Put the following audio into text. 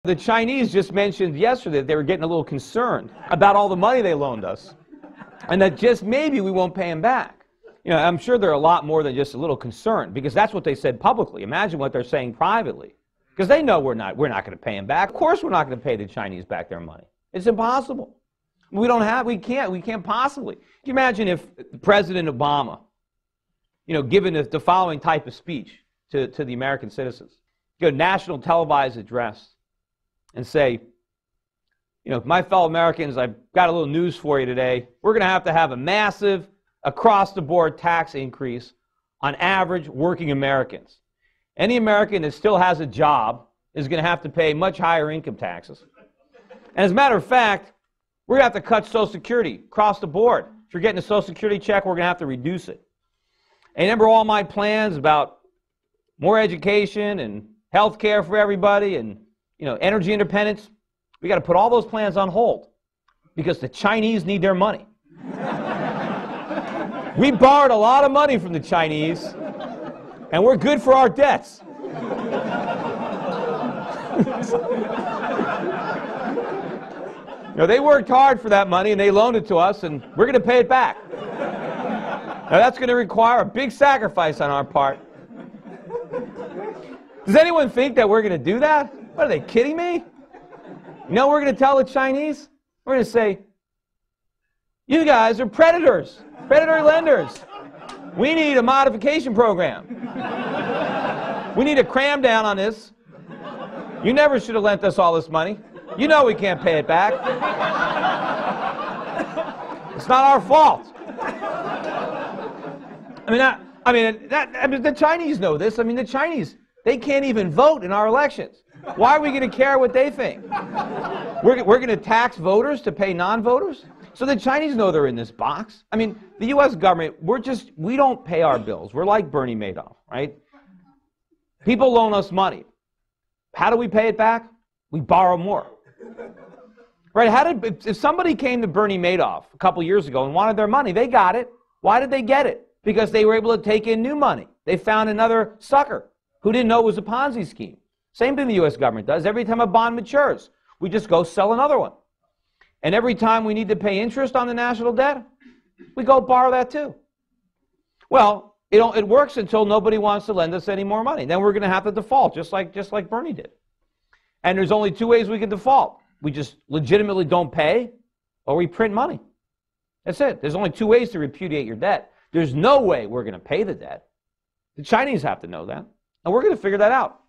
The Chinese just mentioned yesterday that they were getting a little concerned about all the money they loaned us, and that just maybe we won't pay them back. You know, I'm sure they're a lot more than just a little concerned, because that's what they said publicly. Imagine what they're saying privately, because they know we're not going to pay them back. Of course we're not going to pay the Chinese back their money. It's impossible. We can't possibly. Can you imagine if President Obama, you know, given the following type of speech to the American citizens, go national televised address and say, you know, my fellow Americans, I've got a little news for you today. We're going to have a massive across-the-board tax increase on average working Americans. Any American that still has a job is going to have to pay much higher income taxes. And as a matter of fact, we're going to have to cut Social Security across the board. If you're getting a Social Security check, we're going to have to reduce it. And remember all my plans about more education and health care for everybody and, you know, energy independence? We got to put all those plans on hold because the Chinese need their money. We borrowed a lot of money from the Chinese, and we're good for our debts. You know, they worked hard for that money, and they loaned it to us, and we're going to pay it back. Now, that's going to require a big sacrifice on our part. Does anyone think that we're going to do that? What, are they kidding me? You know what we're going to tell the Chinese? We're going to say, you guys are predators, predatory lenders. We need a modification program. We need to cram down on this. You never should have lent us all this money. You know we can't pay it back. It's not our fault. I mean, the Chinese know this. I mean, the Chinese, they can't even vote in our elections. Why are we going to care what they think? We're going to tax voters to pay non-voters? So the Chinese know they're in this box. I mean, the U.S. government, we don't pay our bills. We're like Bernie Madoff, right? People loan us money. How do we pay it back? We borrow more. Right? If somebody came to Bernie Madoff a couple years ago and wanted their money, they got it. Why did they get it? Because they were able to take in new money. They found another sucker who didn't know it was a Ponzi scheme. Same thing the U.S. government does. Every time a bond matures, we just go sell another one. And every time we need to pay interest on the national debt, we go borrow that too. Well, it works until nobody wants to lend us any more money. Then we're going to have to default, just like Bernie did. And there's only two ways we can default. We just legitimately don't pay, or we print money. That's it. There's only two ways to repudiate your debt. There's no way we're going to pay the debt. The Chinese have to know that, and we're going to figure that out.